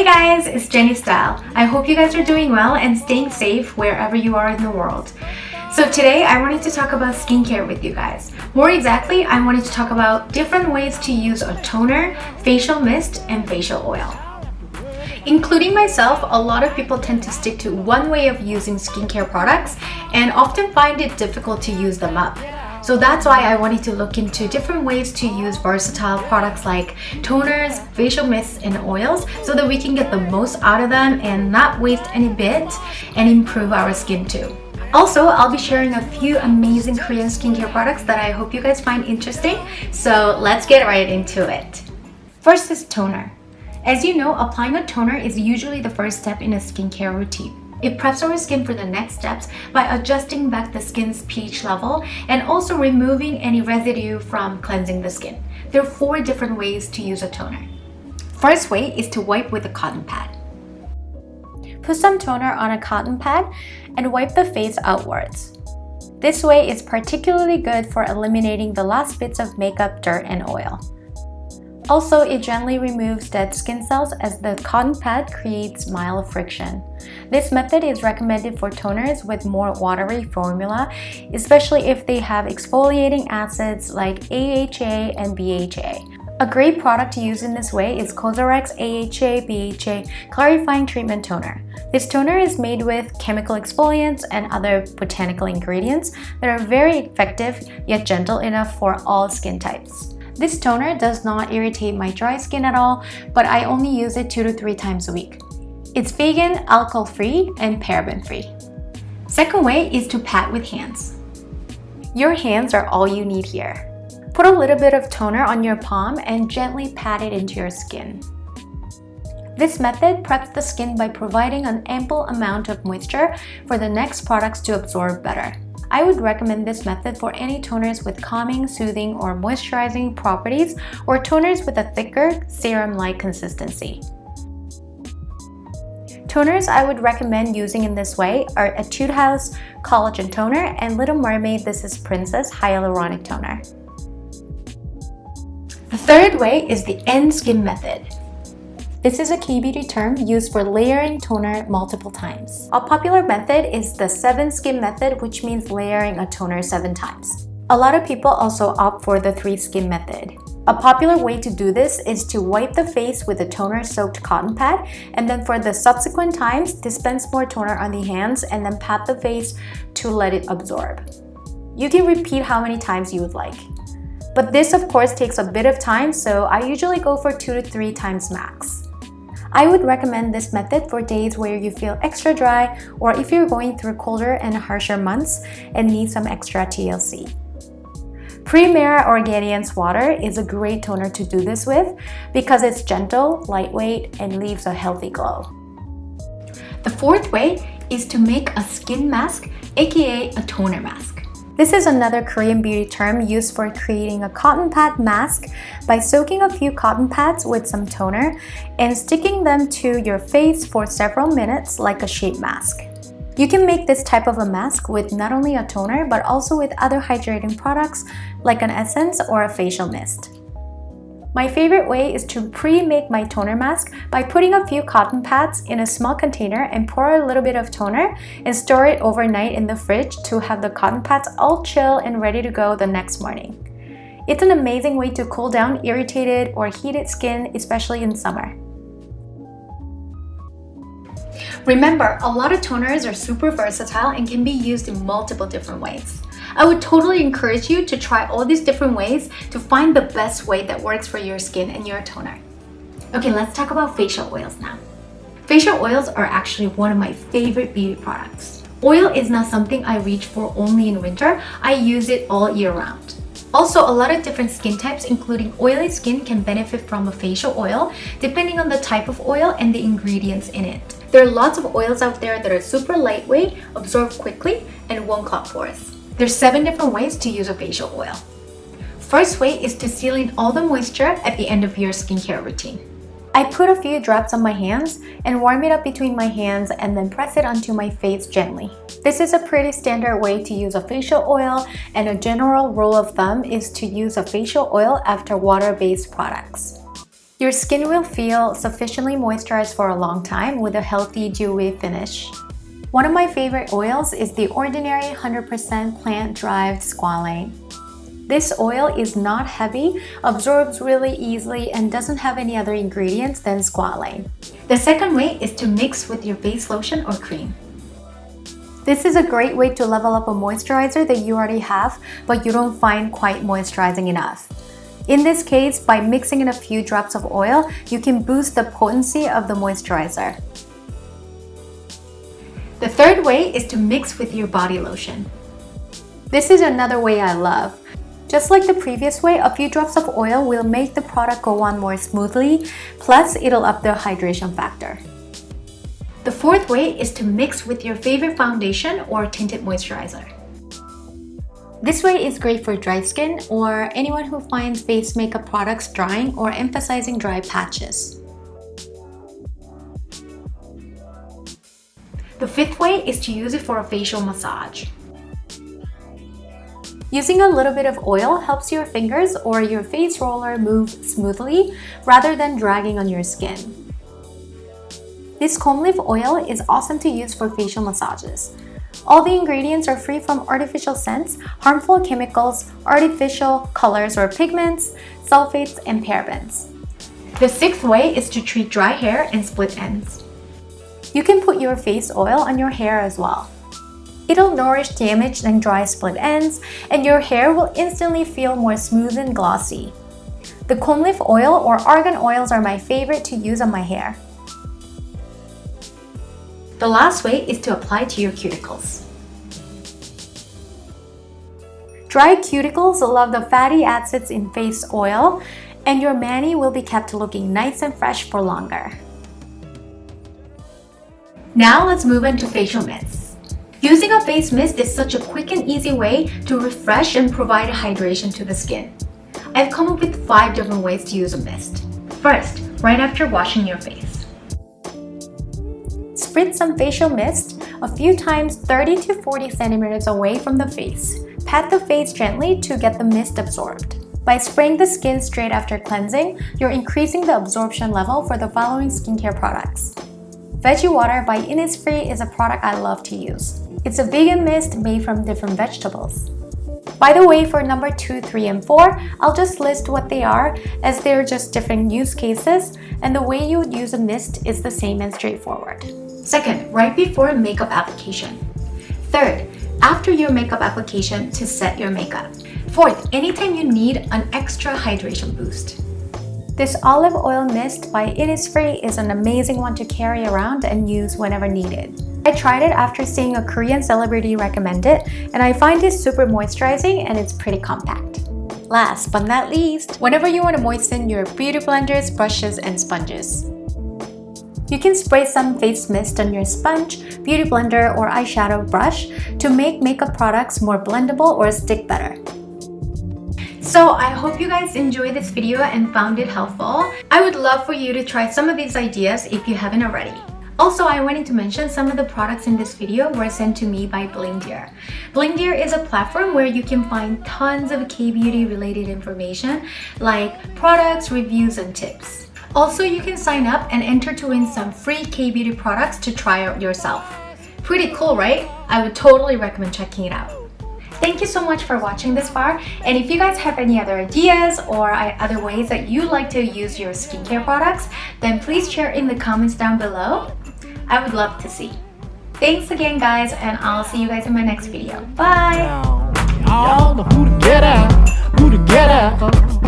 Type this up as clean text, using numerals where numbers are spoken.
Hey guys, it's JennyStyle. I hope you guys are doing well and staying safe wherever you are in the world. So today I wanted to talk about skincare with you guys. More exactly, I wanted to talk about different ways to use a toner, facial mist, and facial oil. Including myself, a lot of people tend to stick to one way of using skincare products and often find it difficult to use them up. So that's why I wanted to look into different ways to use versatile products like toners, facial mists, and oils so that we can get the most out of them and not waste any bit and improve our skin too. Also, I'll be sharing a few amazing Korean skincare products that I hope you guys find interesting. So let's get right into it. First is toner. As you know, applying a toner is usually the first step in a skincare routine. It preps our skin for the next steps by adjusting back the skin's pH level and also removing any residue from cleansing the skin. There are 4 different ways to use a toner. First way is to wipe with a cotton pad. Put some toner on a cotton pad and wipe the face outwards. This way is particularly good for eliminating the last bits of makeup, dirt, and oil. Also, it gently removes dead skin cells as the cotton pad creates mild friction. This method is recommended for toners with more watery formula, especially if they have exfoliating acids like AHA and BHA. A great product to use in this way is COSRX AHA BHA Clarifying Treatment Toner. This toner is made with chemical exfoliants and other botanical ingredients that are very effective yet gentle enough for all skin types. This toner does not irritate my dry skin at all, but I only use it 2 to 3 times a week. It's vegan, alcohol-free, and paraben-free. Second way is to pat with hands. Your hands are all you need here. Put a little bit of toner on your palm and gently pat it into your skin. This method preps the skin by providing an ample amount of moisture for the next products to absorb better. I would recommend this method for any toners with calming, soothing, or moisturizing properties or toners with a thicker, serum-like consistency. Toners I would recommend using in this way are Etude House Collagen Toner and Little Mermaid This is Princess Hyaluronic Toner. The third way is the end skin method. This is a key beauty term used for layering toner multiple times. A popular method is the 7 skin method, which means layering a toner 7 times. A lot of people also opt for the 3 skin method. A popular way to do this is to wipe the face with a toner-soaked cotton pad, and then for the subsequent times, dispense more toner on the hands and then pat the face to let it absorb. You can repeat how many times you would like. But this of course takes a bit of time, so I usually go for 2 to 3 times max. I would recommend this method for days where you feel extra dry or if you're going through colder and harsher months and need some extra TLC. Primera Organience water is a great toner to do this with because it's gentle, lightweight, and leaves a healthy glow. The fourth way is to make a skin mask, aka a toner mask. This is another Korean beauty term used for creating a cotton pad mask by soaking a few cotton pads with some toner and sticking them to your face for several minutes like a sheet mask. You can make this type of a mask with not only a toner but also with other hydrating products like an essence or a facial mist. My favorite way is to pre-make my toner mask by putting a few cotton pads in a small container and pour a little bit of toner and store it overnight in the fridge to have the cotton pads all chill and ready to go the next morning. It's an amazing way to cool down irritated or heated skin, especially in summer. Remember, a lot of toners are super versatile and can be used in multiple different ways. I would totally encourage you to try all these different ways to find the best way that works for your skin and your toner. Okay, let's talk about facial oils now. Facial oils are actually one of my favorite beauty products. Oil is not something I reach for only in winter. I use it all year round. Also, a lot of different skin types, including oily skin, can benefit from a facial oil depending on the type of oil and the ingredients in it. There are lots of oils out there that are super lightweight, absorb quickly, and won't clog pores. There's 7 different ways to use a facial oil. First way is to seal in all the moisture at the end of your skincare routine. I put a few drops on my hands and warm it up between my hands and then press it onto my face gently. This is a pretty standard way to use a facial oil, and a general rule of thumb is to use a facial oil after water-based products. Your skin will feel sufficiently moisturized for a long time with a healthy, dewy finish. One of my favorite oils is the Ordinary 100% plant-derived Squalane. This oil is not heavy, absorbs really easily, and doesn't have any other ingredients than squalane. The second way is to mix with your face lotion or cream. This is a great way to level up a moisturizer that you already have, but you don't find quite moisturizing enough. In this case, by mixing in a few drops of oil, you can boost the potency of the moisturizer. The third way is to mix with your body lotion. This is another way I love. Just like the previous way, a few drops of oil will make the product go on more smoothly, plus it'll up the hydration factor. The fourth way is to mix with your favorite foundation or tinted moisturizer. This way is great for dry skin or anyone who finds face makeup products drying or emphasizing dry patches. The fifth way is to use it for a facial massage. Using a little bit of oil helps your fingers or your face roller move smoothly rather than dragging on your skin. This Commleaf oil is awesome to use for facial massages. All the ingredients are free from artificial scents, harmful chemicals, artificial colors or pigments, sulfates, and parabens. The sixth way is to treat dry hair and split ends. You can put your face oil on your hair as well. It'll nourish damaged and dry split ends, and your hair will instantly feel more smooth and glossy. The Commleaf oil or argan oils are my favorite to use on my hair. The last way is to apply to your cuticles. Dry cuticles love the fatty acids in face oil, and your mani will be kept looking nice and fresh for longer. Now let's move into facial mists. Using a face mist is such a quick and easy way to refresh and provide hydration to the skin. I've come up with 5 different ways to use a mist. First, right after washing your face. Spritz some facial mist a few times 30 to 40 centimeters away from the face. Pat the face gently to get the mist absorbed. By spraying the skin straight after cleansing, you're increasing the absorption level for the following skincare products. Veggie water by Innisfree is a product I love to use. It's a vegan mist made from different vegetables. By the way, for number 2, 3, and 4, I'll just list what they are as they're just different use cases, and the way you would use a mist is the same and straightforward. Second, right before makeup application. Third, after your makeup application to set your makeup. Fourth, anytime you need an extra hydration boost. This olive oil mist by Innisfree is an amazing one to carry around and use whenever needed. I tried it after seeing a Korean celebrity recommend it, and I find it super moisturizing and it's pretty compact. Last but not least, whenever you want to moisten your beauty blenders, brushes, and sponges. You can spray some face mist on your sponge, beauty blender, or eyeshadow brush to make makeup products more blendable or stick better. So I hope you guys enjoyed this video and found it helpful. I would love for you to try some of these ideas if you haven't already. Also, I wanted to mention some of the products in this video were sent to me by Blingdear. Blingdear is a platform where you can find tons of K-beauty related information like products, reviews, and tips. Also, you can sign up and enter to win some free K-beauty products to try out yourself. Pretty cool, right? I would totally recommend checking it out. Thank you so much for watching this far, and if you guys have any other ideas or other ways that you like to use your skincare products, then please share in the comments down below. I would love to see. Thanks again, guys, and I'll see you guys in my next video. Bye! Who to get at?